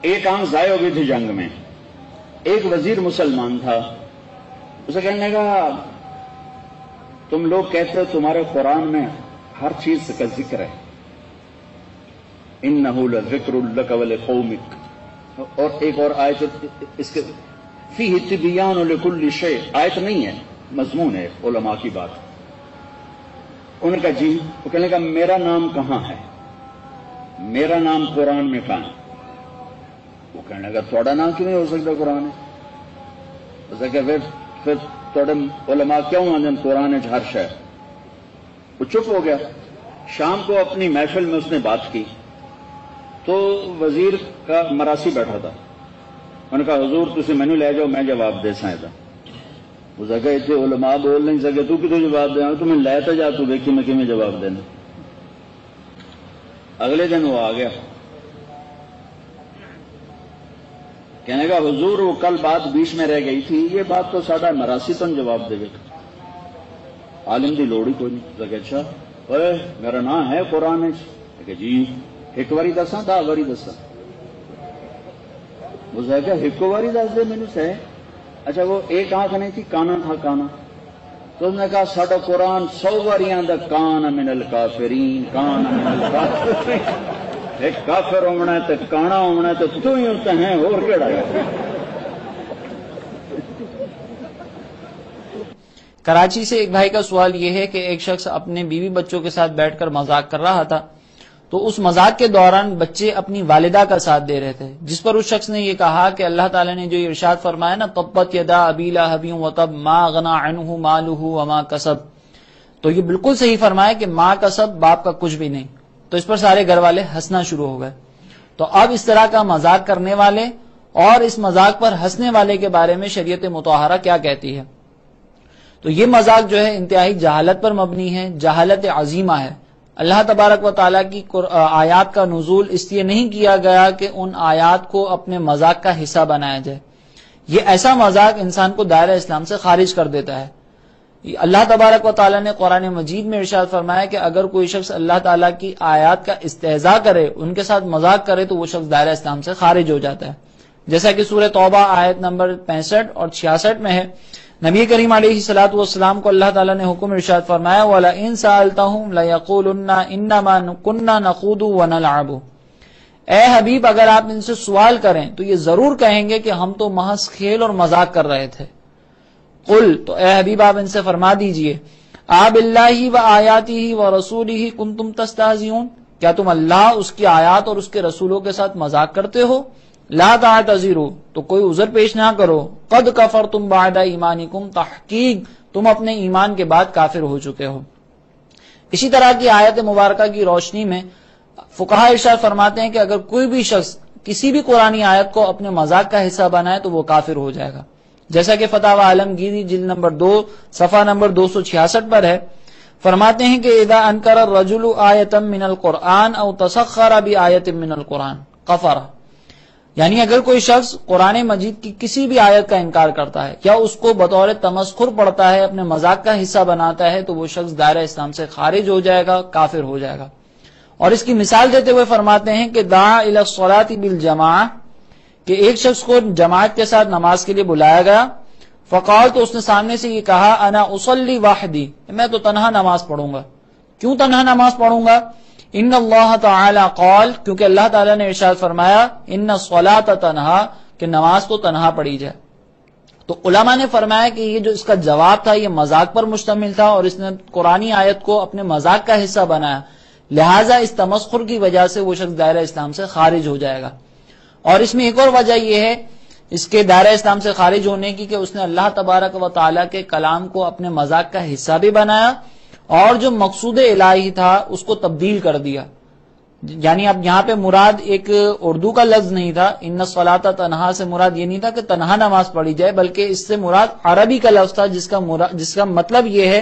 ایک آنکھ ضائع ہو گئی تھی جنگ میں. ایک وزیر مسلمان تھا, اسے کہنے لگا تم لوگ کہتے ہو تمہارے قرآن میں ہر چیز کا ذکر ہے, انہ لذکر لک ولقومک, اور ایک اور آیت اس کے فیہ تبیان لکل شیء, آیت نہیں ہے مضمون ہے, علماء کی بات. ان کا جی, وہ کہنے لگا میرا نام کہاں ہے, میرا نام قرآن میں کہاں ہے؟ وہ کہنے لگا تھوڑا نام کیوں نہیں ہو سکتا قرآن ہے؟ اسے کہ پھر تھوڑے علماء کیوں آندن قرآن ہر شے. وہ چپ ہو گیا. شام کو اپنی محفل میں اس نے بات کی تو وزیر کا مراسی بیٹھا تھا. انہوں نے کہا حضور تسی مینو لے جاؤ میں جواب دے سکتا. اس جگہ اتنے علماء بول نہیں سکے, تو کتوں جواب دیا, تو میں لے تو جا, تو دیکھی میں کیویں جواب دینا. اگلے دن وہ آ گیا, کہنے کا حضور وہ کل بات بیچ میں رہ گئی تھی, یہ بات تو سادہ مراسی تو جواب دے گا, عالم دی لوڑ ہی کوئی نہیں. اچھا اوے میرا نام ہے قرآن, کہ جی ایک باری دساں 10 باری دساں. وہ ایک باری دس دے مینوں سے. اچھا وہ ایک آنکھ نہیں تھی, کانا تھا کانا. تو اس نے کہا ساڈا قرآن 100 باریاں دا کان من الکافرین, کان من الکافرین. ایک کافر ہونا ہے تو کانا ہونا ہے, تو ہی ہوتے ہیں اور کیڑا ہے. کراچی سے ایک بھائی کا سوال یہ ہے کہ ایک شخص اپنے بیوی بچوں کے ساتھ بیٹھ کر مذاق کر رہا تھا, تو اس مذاق کے دوران بچے اپنی والدہ کا ساتھ دے رہے تھے, جس پر اس شخص نے یہ کہا کہ اللہ تعالیٰ نے جو ارشاد فرمایا نا تبت یدا ابی لہب وتب ما غنی عنہ مالہ وما کسب, تو یہ بالکل صحیح فرمایا کہ ماں کسب, باپ کا کچھ بھی نہیں. تو اس پر سارے گھر والے ہنسنا شروع ہو گئے. تو اب اس طرح کا مذاق کرنے والے اور اس مذاق پر ہنسنے والے کے بارے میں شریعت مطہرہ کیا کہتی ہے؟ تو یہ مذاق جو ہے انتہائی جہالت پر مبنی ہے, جہالت عظیمہ ہے. اللہ تبارک و تعالیٰ کی آیات کا نزول اس لیے نہیں کیا گیا کہ ان آیات کو اپنے مذاق کا حصہ بنایا جائے. یہ ایسا مذاق انسان کو دائرہ اسلام سے خارج کر دیتا ہے. اللہ تبارک و تعالیٰ نے قرآن مجید میں ارشاد فرمایا کہ اگر کوئی شخص اللہ تعالیٰ کی آیات کا استہزاء کرے, ان کے ساتھ مذاق کرے, تو وہ شخص دائرہ اسلام سے خارج ہو جاتا ہے. جیسا کہ سورہ توبہ آیت نمبر 65 اور 66 میں ہے, نبی کریم علیہ الصلوۃ والسلام کو اللہ تعالیٰ نے حکم ارشاد فرمایا وَلَئِن سَأَلْتَهُمْ لَيَقُولُنَّ إِنَّمَا كُنَّا نَخُوضُ وَنَلْعَبُ, اے حبیب اگر آپ ان سے سوال کریں تو یہ ضرور کہیں گے کہ ہم تو محض کھیل اور مذاق کر رہے تھے. قل, تو اے حبیب آپ ان سے فرما دیجئے باللہ وآیاتہ ورسولہ کنتم تستہزئون, کیا تم اللہ, اس کی آیات اور اس کے رسولوں کے ساتھ مذاق کرتے ہو؟ لا تعتذروا, تو کوئی عذر پیش نہ کرو. قد کفرتم بعد ایمانکم, تحقیق تم اپنے ایمان کے بعد کافر ہو چکے ہو. اسی طرح کی آیت مبارکہ کی روشنی میں فقہاء ارشاد فرماتے ہیں کہ اگر کوئی بھی شخص کسی بھی قرآنی آیت کو اپنے مذاق کا حصہ بنائے تو وہ کافر ہو جائے گا. جیسا کہ فتاوی عالمگیری جلد نمبر 2 صفحہ نمبر 266 پر ہے, فرماتے ہیں کہ اذا انکر الرجل آیتا من القرآن او تسخر بآیت من القرآن کفر, یعنی اگر کوئی شخص قرآن مجید کی کسی بھی آیت کا انکار کرتا ہے یا اس کو بطور تمسخر پڑھتا ہے, اپنے مذاق کا حصہ بناتا ہے, تو وہ شخص دائرہ اسلام سے خارج ہو جائے گا, کافر ہو جائے گا. اور اس کی مثال دیتے ہوئے فرماتے ہیں کہ دعا الی الصلاۃ بالجماعہ, کہ ایک شخص کو جماعت کے ساتھ نماز کے لیے بلایا گیا, فقال, تو اس نے سامنے سے یہ کہا انا اصلی وحدی, میں تو تنہا نماز پڑھوں گا. کیوں تنہا نماز پڑھوں گا؟ ان اللہ تعالی قال, کیونکہ اللہ تعالیٰ نے ارشاد فرمایا ان الصلاۃ تنہا, کہ نماز تو تنہا پڑھی جائے. تو علماء نے فرمایا کہ یہ جو اس کا جواب تھا یہ مذاق پر مشتمل تھا, اور اس نے قرآنی آیت کو اپنے مذاق کا حصہ بنایا, لہٰذا اس تمسخر کی وجہ سے وہ شخص دائرہ اسلام سے خارج ہو جائے گا. اور اس میں ایک اور وجہ یہ ہے اس کے دائرہ اسلام سے خارج ہونے کی کہ اس نے اللہ تبارک و تعالیٰ کے کلام کو اپنے مذاق کا حصہ بھی بنایا, اور جو مقصود الہی تھا اس کو تبدیل کر دیا. یعنی اب یہاں پہ مراد ایک اردو کا لفظ نہیں تھا, ان الصلاۃ تنہا سے مراد یہ نہیں تھا کہ تنہا نماز پڑھی جائے, بلکہ اس سے مراد عربی کا لفظ تھا جس کا مطلب یہ ہے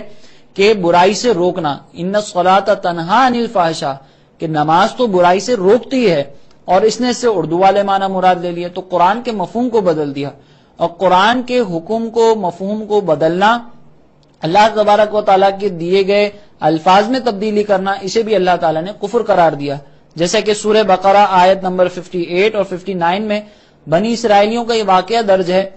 کہ برائی سے روکنا. ان الصلاۃ تنہا عن الفحشاء, کہ نماز تو برائی سے روکتی ہے, اور اس نے اس سے اردو والے معنی مراد لے لیا. تو قرآن کے مفہوم کو بدل دیا, اور قرآن کے حکم کو, مفہوم کو بدلنا, اللہ تبارک و تعالیٰ کے دیے گئے الفاظ میں تبدیلی کرنا, اسے بھی اللہ تعالیٰ نے کفر قرار دیا. جیسے کہ سورہ بقرہ آیت نمبر 58 اور 59 میں بنی اسرائیلیوں کا یہ واقعہ درج ہے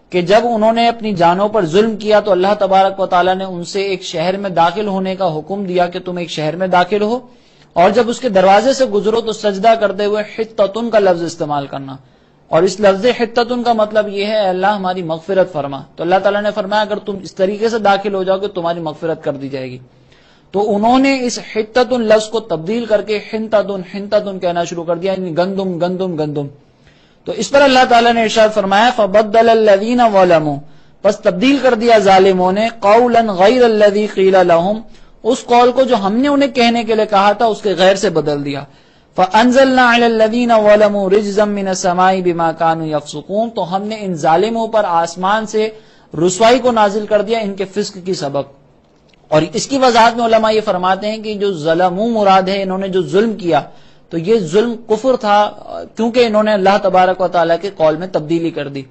کہ جب انہوں نے اپنی جانوں پر ظلم کیا تو اللہ تبارک و تعالیٰ نے ان سے ایک شہر میں داخل ہونے کا حکم دیا کہ تم ایک شہر میں داخل ہو، اور جب اس کے دروازے سے گزرو تو سجدہ کرتے ہوئے حتتن کا لفظ استعمال کرنا، اور اس لفظ حتتن کا مطلب یہ ہے اللہ ہماری مغفرت فرما۔ تو اللہ تعالیٰ نے فرمایا اگر تم اس طریقے سے داخل ہو جاؤ گے تمہاری مغفرت کر دی جائے گی۔ تو انہوں نے اس حتتن لفظ کو تبدیل کر کے حنتتن کہنا شروع کر دیا، یعنی گندم گندم گندم۔ تو اس پر اللہ تعالیٰ نے ارشاد فرمایا فبدل الذین ظلموا، پس تبدیل کر دیا ظالموں نے قولا غیر الذی قیل لهم، اس قول کو جو ہم نے انہیں کہنے کے لیے کہا تھا اس کے غیر سے بدل دیا۔ فانزلنا علی الذین ظلموا رجزا من السماء بما كانوا یفسقون، تو ہم نے ان ظالموں پر آسمان سے رسوائی کو نازل کر دیا ان کے فسق کی سبب۔ اور اس کی وضاحت میں علماء یہ فرماتے ہیں کہ جو ظلموا مراد ہے انہوں نے جو ظلم کیا تو یہ ظلم کفر تھا، کیونکہ انہوں نے اللہ تبارک و تعالیٰ کے قول میں تبدیلی کر دی۔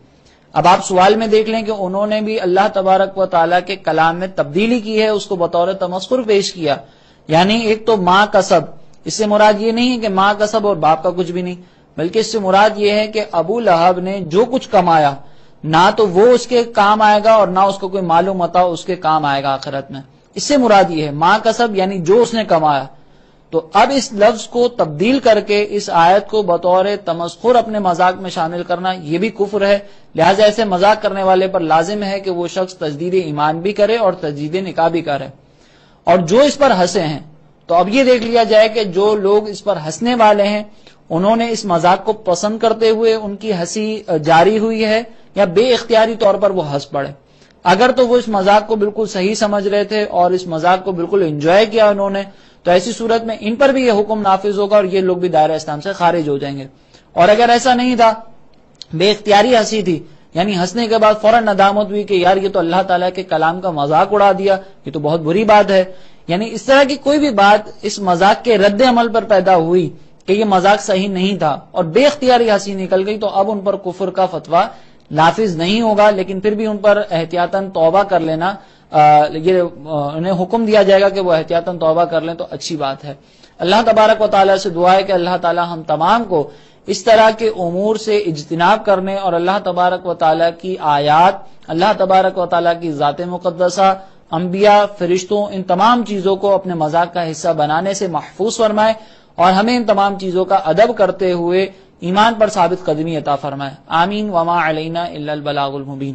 اب آپ سوال میں دیکھ لیں کہ انہوں نے بھی اللہ تبارک و تعالیٰ کے کلام میں تبدیلی کی ہے، اس کو بطور تمسخر پیش کیا۔ یعنی ایک تو ماں کسب، اس سے مراد یہ نہیں ہے کہ ماں کسب اور باپ کا کچھ بھی نہیں، بلکہ اس سے مراد یہ ہے کہ ابو لہب نے جو کچھ کمایا نہ تو وہ اس کے کام آئے گا اور نہ اس کو کوئی مال و متاع اس کے کام آئے گا آخرت میں۔ اس سے مراد یہ ہے ماں کسب یعنی جو اس نے کمایا۔ تو اب اس لفظ کو تبدیل کر کے اس آیت کو بطور تمسخر اپنے مذاق میں شامل کرنا یہ بھی کفر ہے، لہٰذا ایسے مذاق کرنے والے پر لازم ہے کہ وہ شخص تجدید ایمان بھی کرے اور تجدید نکاح بھی کرے۔ اور جو اس پر ہنسے ہیں تو اب یہ دیکھ لیا جائے کہ جو لوگ اس پر ہنسنے والے ہیں انہوں نے اس مذاق کو پسند کرتے ہوئے ان کی ہنسی جاری ہوئی ہے یا بے اختیاری طور پر وہ ہنس پڑے۔ اگر تو وہ اس مذاق کو بالکل صحیح سمجھ رہے تھے اور اس مذاق کو بالکل انجوائے کیا انہوں نے تو ایسی صورت میں ان پر بھی یہ حکم نافذ ہوگا اور یہ لوگ بھی دائرہ اسلام سے خارج ہو جائیں گے۔ اور اگر ایسا نہیں تھا، بے اختیاری ہنسی تھی، یعنی ہنسنے کے بعد فوراً ندامت ہوئی کہ یار یہ تو اللہ تعالیٰ کے کلام کا مذاق اڑا دیا، یہ تو بہت بری بات ہے، یعنی اس طرح کی کوئی بھی بات اس مذاق کے رد عمل پر پیدا ہوئی کہ یہ مذاق صحیح نہیں تھا اور بے اختیاری ہنسی نکل گئی تو اب ان پر کفر کا فتویٰ نافذ نہیں ہوگا، لیکن پھر بھی ان پر احتیاطاً توبہ کر لینا، یہ انہیں حکم دیا جائے گا کہ وہ احتیاطاً توبہ کر لیں تو اچھی بات ہے۔ اللہ تبارک و تعالیٰ سے دعا ہے کہ اللہ تعالیٰ ہم تمام کو اس طرح کے امور سے اجتناب کرنے اور اللہ تبارک و تعالیٰ کی آیات، اللہ تبارک و تعالیٰ کی ذات مقدسہ، انبیاء، فرشتوں، ان تمام چیزوں کو اپنے مذاق کا حصہ بنانے سے محفوظ فرمائے اور ہمیں ان تمام چیزوں کا ادب کرتے ہوئے ایمان پر ثابت قدمی عطا فرمائے۔ آمین۔ وما علینا الا البلاغ المبین۔